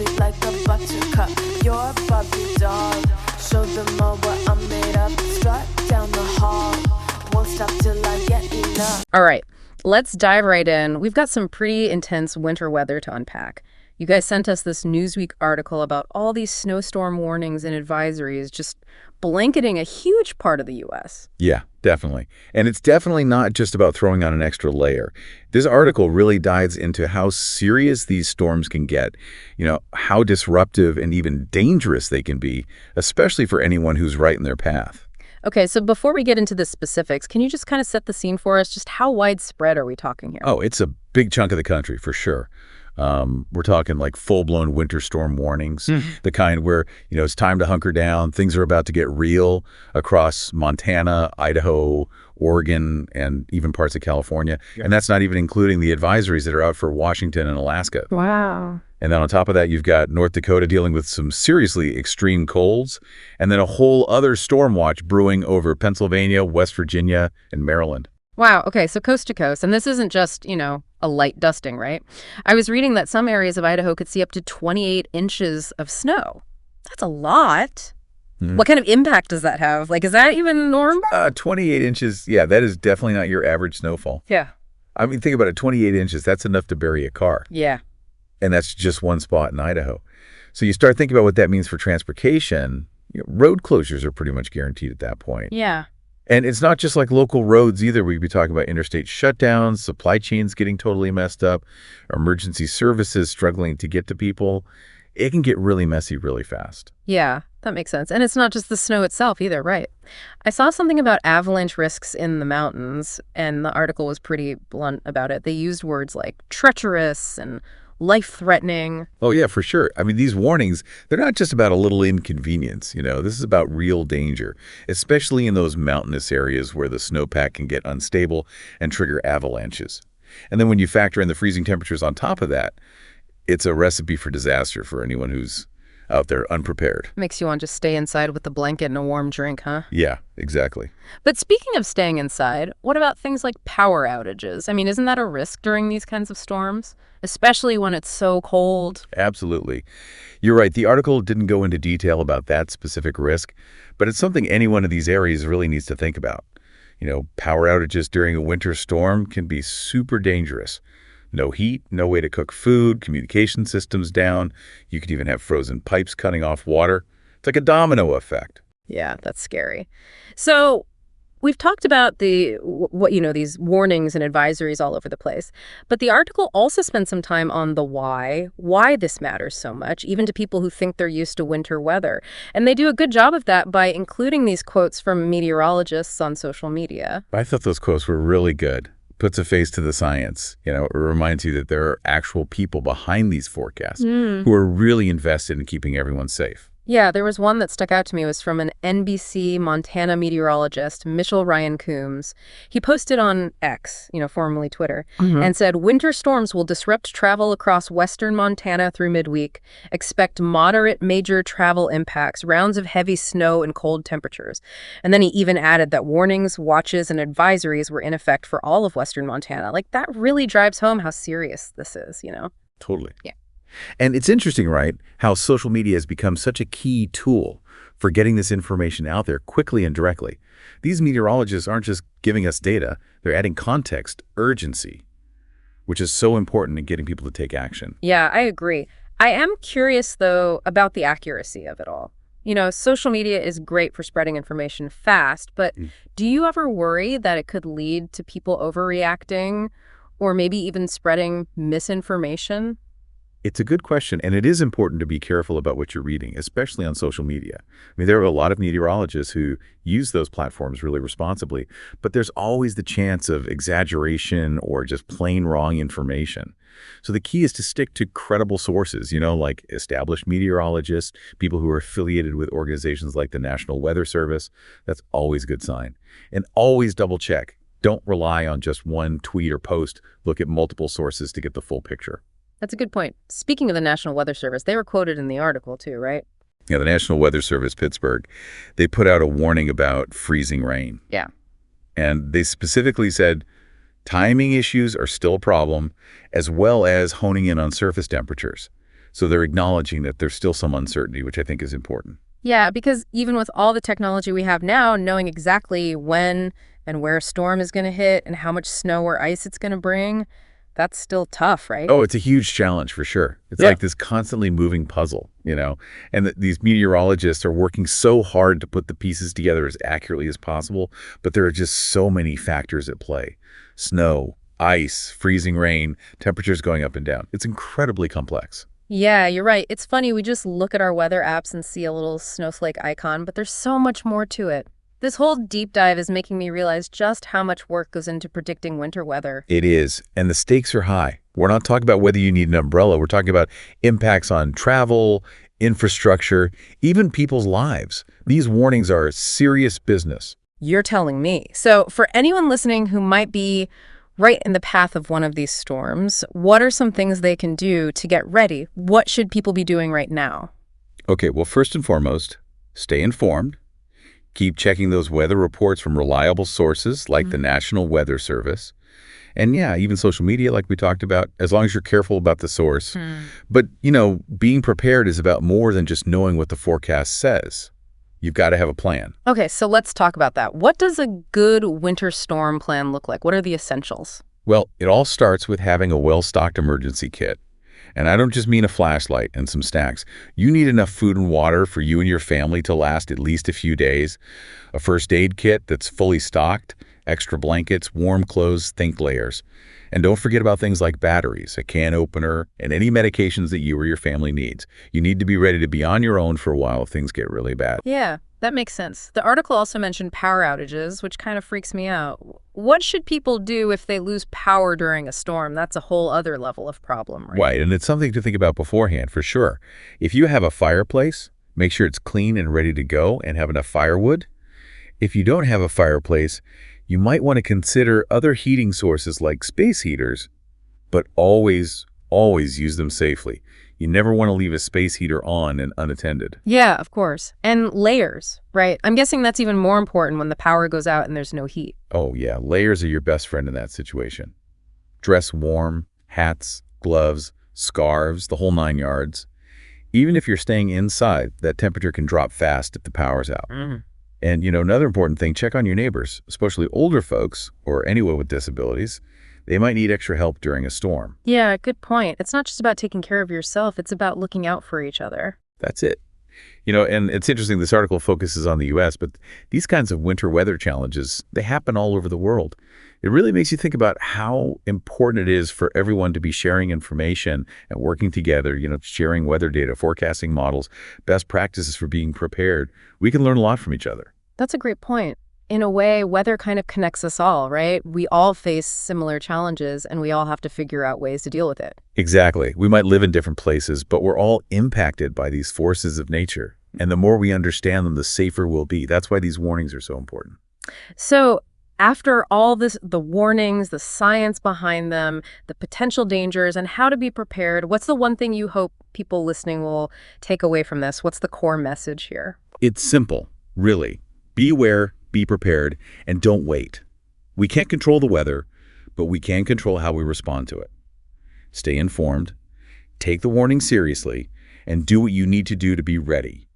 sweet like a buttercup. You're a Barbie doll. Show them all what I'm made of. Strut down the hall. Won't stop till I get enough. All right, let's dive right in. We've got some pretty intense winter weather to unpack. You guys sent us this Newsweek article about all these snowstorm warnings and advisories just blanketing a huge part of the U.S. Yeah, definitely. And it's definitely not just about throwing on an extra layer. This article really dives into how serious these storms can get, how disruptive and even dangerous they can be, especially for anyone who's right in their path. Okay, so before we get into the specifics, can you just kind of set the scene for us? Just how widespread are we talking here? Oh, it's a big chunk of the country for sure. We're talking like full-blown winter storm warnings, the kind where, it's time to hunker down. Things are about to get real across Montana, Idaho, Oregon, and even parts of California. Yeah. And that's not even including the advisories that are out for Washington and Alaska. Wow. And then on top of that, you've got North Dakota dealing with some seriously extreme colds, and then a whole other storm watch brewing over Pennsylvania, West Virginia, and Maryland. Wow. Okay, so coast to coast. And this isn't just, a light dusting, right? I was reading that some areas of Idaho could see up to 28 inches of snow. That's a lot. What kind of impact does that have? Like, is that even normal? 28 inches, yeah, that is definitely not your average snowfall. Yeah. I mean, think about it, 28 inches, that's enough to bury a car. Yeah. And that's just one spot in Idaho. So you start thinking about what that means for transportation. Road closures are pretty much guaranteed at that point. Yeah. And it's not just like local roads either. We'd be talking about interstate shutdowns, supply chains getting totally messed up, emergency services struggling to get to people. It can get really messy really fast. Yeah, that makes sense. And it's not just the snow itself either, right? I saw something about avalanche risks in the mountains, and the article was pretty blunt about it. They used words like treacherous and life-threatening. Oh, yeah, for sure. I mean, these warnings, they're not just about a little inconvenience, This is about real danger, especially in those mountainous areas where the snowpack can get unstable and trigger avalanches. And then when you factor in the freezing temperatures on top of that, it's a recipe for disaster for anyone who's out there unprepared. Makes you want to just stay inside with a blanket and a warm drink, huh? Yeah, exactly. But speaking of staying inside, what about things like power outages? I mean, isn't that a risk during these kinds of storms, especially when it's so cold? Absolutely. You're right. The article didn't go into detail about that specific risk, but it's something any one of these areas really needs to think about. Power outages during a winter storm can be super dangerous. No heat, no way to cook food, communication systems down. You could even have frozen pipes cutting off water. It's like a domino effect. Yeah, that's scary. So we've talked about these warnings and advisories all over the place. But the article also spent some time on the why this matters so much, even to people who think they're used to winter weather. And they do a good job of that by including these quotes from meteorologists on social media. I thought those quotes were really good. Puts a face to the science. It reminds you that there are actual people behind these forecasts who are really invested in keeping everyone safe. Yeah, there was one that stuck out to me. It was from an NBC Montana meteorologist, Mitchell Ryan Coombs. He posted on X, formerly Twitter, and said, winter storms will disrupt travel across western Montana through midweek. Expect moderate major travel impacts, rounds of heavy snow and cold temperatures. And then he even added that warnings, watches, and advisories were in effect for all of western Montana. Like, that really drives home how serious this is, Totally. Yeah. And it's interesting, right, how social media has become such a key tool for getting this information out there quickly and directly. These meteorologists aren't just giving us data, they're adding context, urgency, which is so important in getting people to take action. Yeah, I agree. I am curious, though, about the accuracy of it all. Social media is great for spreading information fast, but do you ever worry that it could lead to people overreacting or maybe even spreading misinformation? It's a good question, and it is important to be careful about what you're reading, especially on social media. I mean, there are a lot of meteorologists who use those platforms really responsibly, but there's always the chance of exaggeration or just plain wrong information. So the key is to stick to credible sources, like established meteorologists, people who are affiliated with organizations like the National Weather Service. That's always a good sign. And always double check. Don't rely on just one tweet or post. Look at multiple sources to get the full picture. That's a good point. Speaking of the National Weather Service, they were quoted in the article too, right? Yeah, the National Weather Service, Pittsburgh, they put out a warning about freezing rain. Yeah. And they specifically said timing issues are still a problem, as well as honing in on surface temperatures. So they're acknowledging that there's still some uncertainty, which I think is important. Yeah, because even with all the technology we have now, knowing exactly when and where a storm is going to hit and how much snow or ice it's going to bring, that's still tough, right? Oh, it's a huge challenge for sure. It's like this constantly moving puzzle, and these meteorologists are working so hard to put the pieces together as accurately as possible, but there are just so many factors at play. Snow, ice, freezing rain, temperatures going up and down. It's incredibly complex. Yeah, you're right. It's funny, we just look at our weather apps and see a little snowflake icon, but there's so much more to it. This whole deep dive is making me realize just how much work goes into predicting winter weather. It is, and the stakes are high. We're not talking about whether you need an umbrella. We're talking about impacts on travel, infrastructure, even people's lives. These warnings are serious business. You're telling me. So for anyone listening who might be right in the path of one of these storms, what are some things they can do to get ready? What should people be doing right now? Okay, well, first and foremost, stay informed. Keep checking those weather reports from reliable sources like the National Weather Service. And yeah, even social media like we talked about, as long as you're careful about the source. But, being prepared is about more than just knowing what the forecast says. You've got to have a plan. Okay, so let's talk about that. What does a good winter storm plan look like? What are the essentials? Well, it all starts with having a well-stocked emergency kit. And I don't just mean a flashlight and some snacks. You need enough food and water for you and your family to last at least a few days. A first aid kit that's fully stocked, extra blankets, warm clothes, think layers. And don't forget about things like batteries, a can opener, and any medications that you or your family needs. You need to be ready to be on your own for a while if things get really bad. Yeah, that makes sense. The article also mentioned power outages, which kind of freaks me out. What should people do if they lose power during a storm? That's a whole other level of problem, right? Right, and it's something to think about beforehand, for sure. If you have a fireplace, make sure it's clean and ready to go and have enough firewood. If you don't have a fireplace, you might want to consider other heating sources like space heaters, but always use them safely. You never want to leave a space heater on and unattended. Yeah, of course. And layers, right? I'm guessing that's even more important when the power goes out and there's no heat. Oh yeah, layers are your best friend in that situation. Dress warm, hats, gloves, scarves, the whole 9 yards. Even if you're staying inside, that temperature can drop fast if the power's out. And, another important thing, check on your neighbors, especially older folks or anyone with disabilities. They might need extra help during a storm. Yeah, good point. It's not just about taking care of yourself. It's about looking out for each other. That's it. And it's interesting, this article focuses on the U.S., but these kinds of winter weather challenges, they happen all over the world. It really makes you think about how important it is for everyone to be sharing information and working together, sharing weather data, forecasting models, best practices for being prepared. We can learn a lot from each other. That's a great point. In a way, weather kind of connects us all, right? We all face similar challenges, and we all have to figure out ways to deal with it. Exactly. We might live in different places, but we're all impacted by these forces of nature. And the more we understand them, the safer we'll be. That's why these warnings are so important. So after all this, the warnings, the science behind them, the potential dangers, and how to be prepared, what's the one thing you hope people listening will take away from this? What's the core message here? It's simple, really. Be aware, be prepared, and don't wait. We can't control the weather, but we can control how we respond to it. Stay informed, take the warning seriously, and do what you need to do to be ready.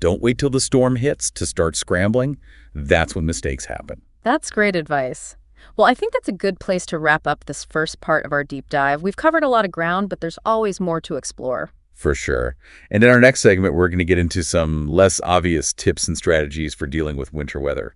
Don't wait till the storm hits to start scrambling. That's when mistakes happen. That's great advice. Well, I think that's a good place to wrap up this first part of our deep dive. We've covered a lot of ground, but there's always more to explore. For sure. And in our next segment, we're going to get into some less obvious tips and strategies for dealing with winter weather.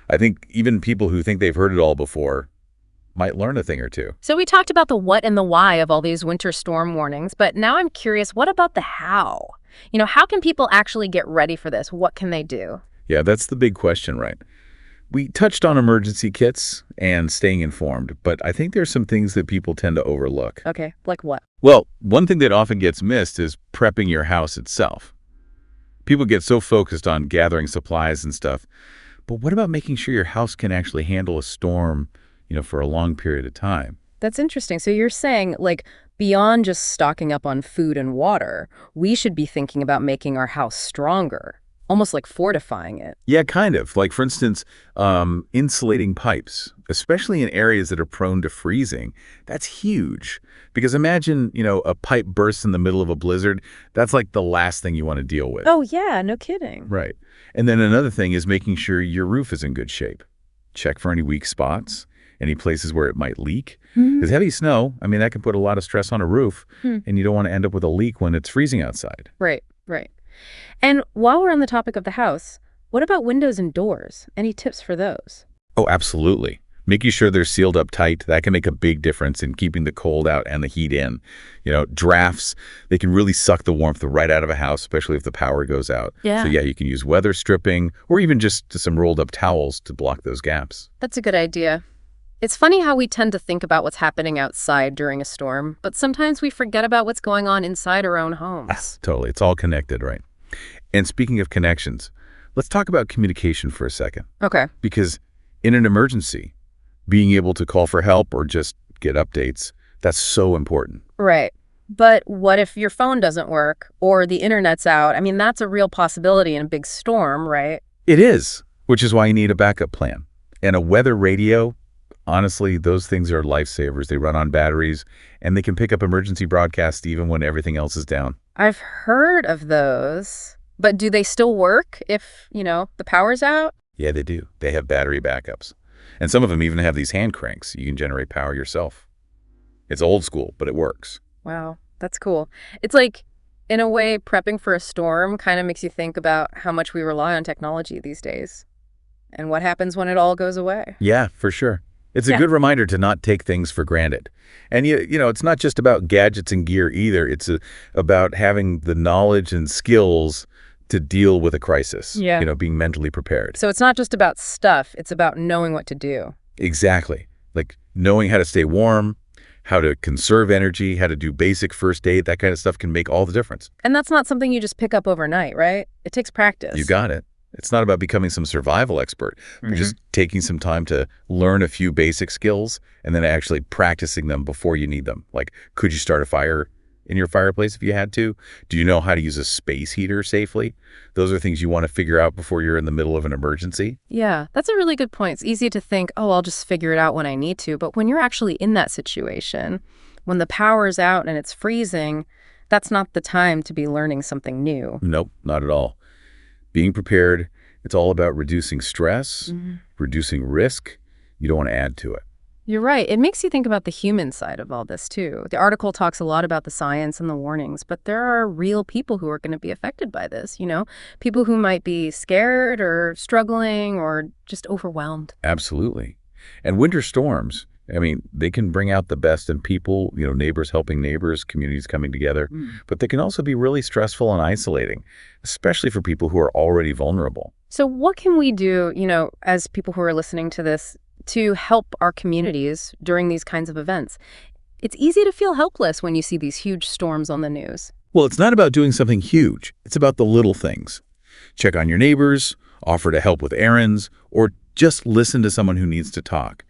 I think even people who think they've heard it all before might learn a thing or two. So we talked about the what and the why of all these winter storm warnings, but now I'm curious, what about the how? How can people actually get ready for this? What can they do? Yeah, that's the big question, right? We touched on emergency kits and staying informed, but I think there's some things that people tend to overlook. Okay, like what? Well, one thing that often gets missed is prepping your house itself. People get so focused on gathering supplies and stuff, but what about making sure your house can actually handle a storm, for a long period of time? That's interesting. So you're saying, beyond just stocking up on food and water, we should be thinking about making our house stronger. almost like fortifying it. Yeah, kind of. Like, for instance, insulating pipes, especially in areas that are prone to freezing. That's huge. Because imagine, a pipe bursts in the middle of a blizzard. That's like the last thing you want to deal with. Oh, yeah, no kidding. Right. And then another thing is making sure your roof is in good shape. Check for any weak spots, any places where it might leak. Because heavy snow, that can put a lot of stress on a roof, and you don't want to end up with a leak when it's freezing outside. Right, right. And while we're on the topic of the house, what about windows and doors? Any tips for those? Oh, absolutely. Making sure they're sealed up tight, that can make a big difference in keeping the cold out and the heat in. Drafts, they can really suck the warmth right out of a house, especially if the power goes out. Yeah. So yeah, you can use weather stripping or even just some rolled up towels to block those gaps. That's a good idea. It's funny how we tend to think about what's happening outside during a storm, but sometimes we forget about what's going on inside our own homes. Totally. It's all connected, right? And speaking of connections, let's talk about communication for a second. Okay. Because in an emergency, being able to call for help or just get updates, that's so important. Right. But what if your phone doesn't work or the internet's out? That's a real possibility in a big storm, right? It is, which is why you need a backup plan. And a weather radio, honestly, those things are lifesavers. They run on batteries, and they can pick up emergency broadcasts even when everything else is down. I've heard of those, but do they still work if, the power's out? Yeah, they do. They have battery backups. And some of them even have these hand cranks. You can generate power yourself. It's old school, but it works. Wow, that's cool. It's like, in a way, prepping for a storm kind of makes you think about how much we rely on technology these days and what happens when it all goes away. Yeah, for sure. It's a good reminder to not take things for granted. And, it's not just about gadgets and gear either. It's about having the knowledge and skills to deal with a crisis, being mentally prepared. So it's not just about stuff. It's about knowing what to do. Exactly. Like knowing how to stay warm, how to conserve energy, how to do basic first aid, that kind of stuff can make all the difference. And that's not something you just pick up overnight, right? It takes practice. You got it. It's not about becoming some survival expert, but just taking some time to learn a few basic skills and then actually practicing them before you need them. Like, could you start a fire in your fireplace if you had to? Do you know how to use a space heater safely? Those are things you want to figure out before you're in the middle of an emergency. Yeah, that's a really good point. It's easy to think, oh, I'll just figure it out when I need to. But when you're actually in that situation, when the power's out and it's freezing, that's not the time to be learning something new. Nope, not at all. Being prepared, it's all about reducing stress, reducing risk. You don't want to add to it. You're right. It makes you think about the human side of all this, too. The article talks a lot about the science and the warnings, but there are real people who are going to be affected by this, people who might be scared or struggling or just overwhelmed. Absolutely. And winter storms, they can bring out the best in people, neighbors helping neighbors, communities coming together, but they can also be really stressful and isolating, especially for people who are already vulnerable. So what can we do, as people who are listening to this, to help our communities during these kinds of events? It's easy to feel helpless when you see these huge storms on the news. Well, it's not about doing something huge. It's about the little things. Check on your neighbors, offer to help with errands, or just listen to someone who needs to talk.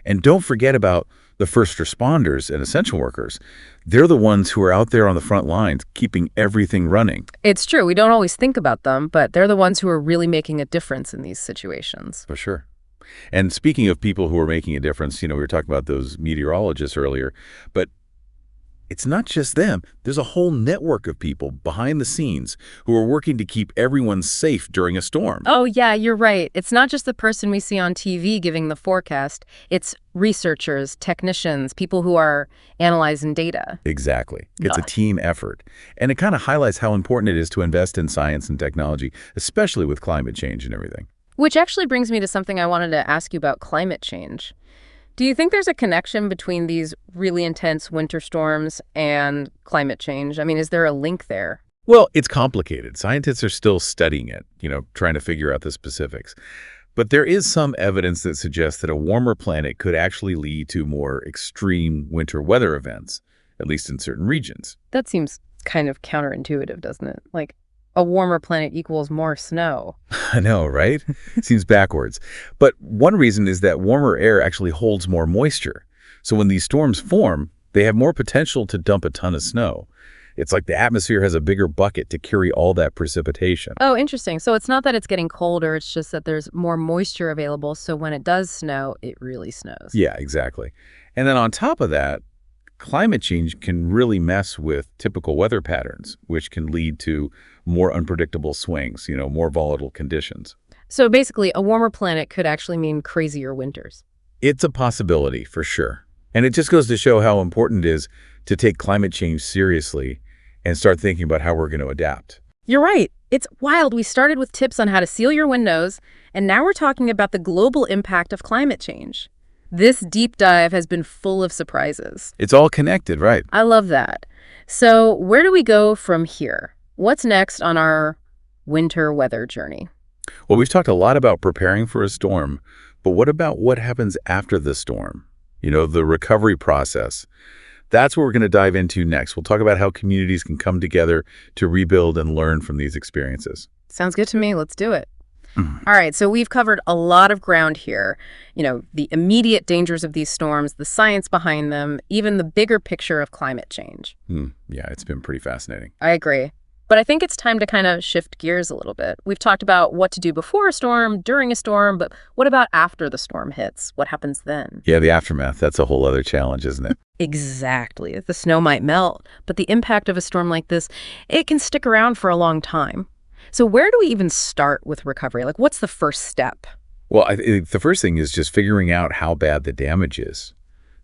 And don't forget about the first responders and essential workers. They're the ones who are out there on the front lines, keeping everything running. It's true. We don't always think about them, but they're the ones who are really making a difference in these situations. For sure. And speaking of people who are making a difference, we were talking about those meteorologists earlier, but it's not just them. There's a whole network of people behind the scenes who are working to keep everyone safe during a storm. Oh, yeah, you're right. It's not just the person we see on TV giving the forecast. It's researchers, technicians, people who are analyzing data. Exactly. It's a team effort. And it kind of highlights how important it is to invest in science and technology, especially with climate change and everything. Which actually brings me to something I wanted to ask you about climate change. Do you think there's a connection between these really intense winter storms and climate change? Is there a link there? Well, it's complicated. Scientists are still studying it, trying to figure out the specifics. But there is some evidence that suggests that a warmer planet could actually lead to more extreme winter weather events, at least in certain regions. That seems kind of counterintuitive, doesn't it? Like, a warmer planet equals more snow. I know, right? Seems backwards. But one reason is that warmer air actually holds more moisture. So when these storms form, they have more potential to dump a ton of snow. It's like the atmosphere has a bigger bucket to carry all that precipitation. Oh, interesting. So it's not that it's getting colder, it's just that there's more moisture available, so when it does snow, it really snows. Yeah, exactly. And then on top of that, climate change can really mess with typical weather patterns, which can lead to more unpredictable swings, more volatile conditions. So basically, a warmer planet could actually mean crazier winters. It's a possibility, for sure. And it just goes to show how important it is to take climate change seriously and start thinking about how we're going to adapt. You're right. It's wild. We started with tips on how to seal your windows, and now we're talking about the global impact of climate change. This deep dive has been full of surprises. It's all connected, right? I love that. So where do we go from here? What's next on our winter weather journey? Well, we've talked a lot about preparing for a storm, but what about what happens after the storm? The recovery process. That's what we're going to dive into next. We'll talk about how communities can come together to rebuild and learn from these experiences. Sounds good to me. Let's do it. All right, so we've covered a lot of ground here. The immediate dangers of these storms, the science behind them, even the bigger picture of climate change. Yeah, it's been pretty fascinating. I agree. But I think it's time to kind of shift gears a little bit. We've talked about what to do before a storm, during a storm, but what about after the storm hits? What happens then? Yeah, the aftermath, that's a whole other challenge, isn't it? Exactly. The snow might melt, but the impact of a storm like this, it can stick around for a long time. So where do we even start with recovery? What's the first step? Well, I think the first thing is just figuring out how bad the damage is.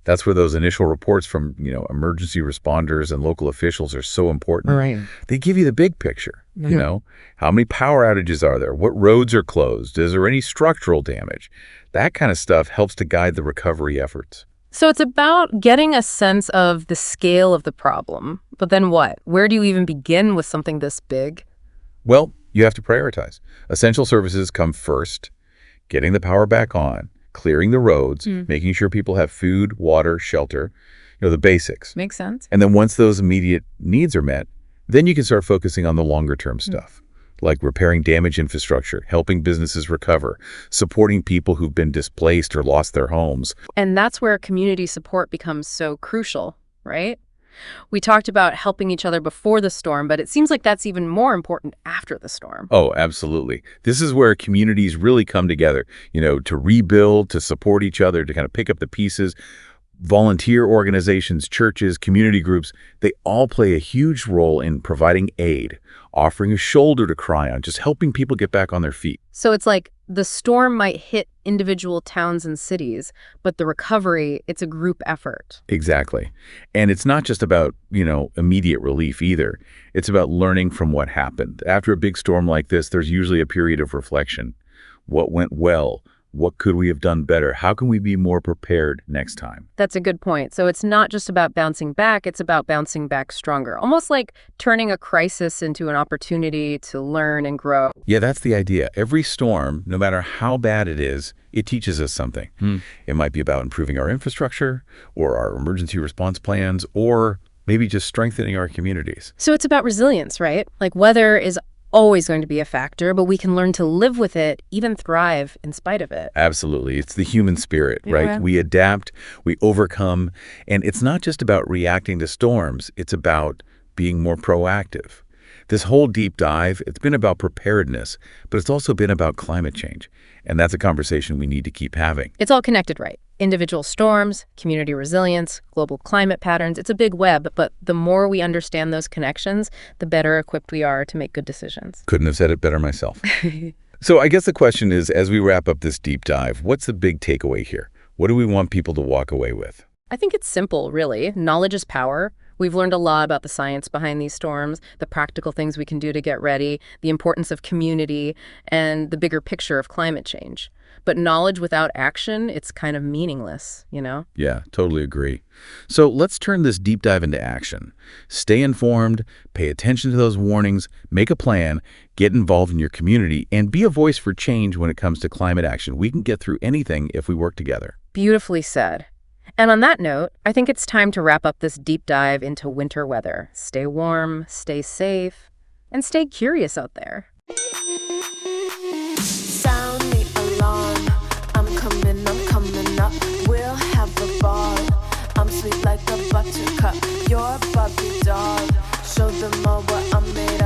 That's where those initial reports from, emergency responders and local officials are so important. Right. They give you the big picture, how many power outages are there? What roads are closed? Is there any structural damage? That kind of stuff helps to guide the recovery efforts. So it's about getting a sense of the scale of the problem. But then what? Where do you even begin with something this big? Well, you have to prioritize. Essential services come first, getting the power back on, clearing the roads, making sure people have food, water, shelter, the basics. Makes sense. And then once those immediate needs are met, then you can start focusing on the longer term stuff, like repairing damaged infrastructure, helping businesses recover, supporting people who've been displaced or lost their homes. And that's where community support becomes so crucial, right? We talked about helping each other before the storm, but it seems like that's even more important after the storm. Oh, absolutely. This is where communities really come together, to rebuild, to support each other, to kind of pick up the pieces. Volunteer organizations, churches, community groups, they all play a huge role in providing aid, offering a shoulder to cry on, just helping people get back on their feet. So it's like the storm might hit individual towns and cities, but the recovery, it's a group effort. Exactly. And it's not just about, immediate relief either. It's about learning from what happened. After a big storm like this, there's usually a period of reflection. What went well? What could we have done better? How can we be more prepared next time? That's a good point. So it's not just about bouncing back, it's about bouncing back stronger. Almost like turning a crisis into an opportunity to learn and grow. Yeah, that's the idea. Every storm, no matter how bad it is, it teaches us something. It might be about improving our infrastructure or our emergency response plans or maybe just strengthening our communities. So it's about resilience, right? Weather is always going to be a factor, but we can learn to live with it, even thrive in spite of it. Absolutely. It's the human spirit, right? Yeah. We adapt, we overcome, and it's not just about reacting to storms. It's about being more proactive. This whole deep dive, it's been about preparedness, but it's also been about climate change. And that's a conversation we need to keep having. It's all connected, right? Individual storms, community resilience, global climate patterns. It's a big web, but the more we understand those connections, the better equipped we are to make good decisions. Couldn't have said it better myself. So I guess the question is, as we wrap up this deep dive, what's the big takeaway here? What do we want people to walk away with? I think it's simple, really. Knowledge is power. We've learned a lot about the science behind these storms, the practical things we can do to get ready, the importance of community, and the bigger picture of climate change. But knowledge without action, it's kind of meaningless, Yeah, totally agree. So let's turn this deep dive into action. Stay informed, pay attention to those warnings, make a plan, get involved in your community, and be a voice for change when it comes to climate action. We can get through anything if we work together. Beautifully said. And on that note, I think it's time to wrap up this deep dive into winter weather. Stay warm, stay safe, and stay curious out there. Sound the alarm. I'm coming up. We'll have a ball. I'm sweet like a buttercup. You're a Barbie doll. Show them all what I'm made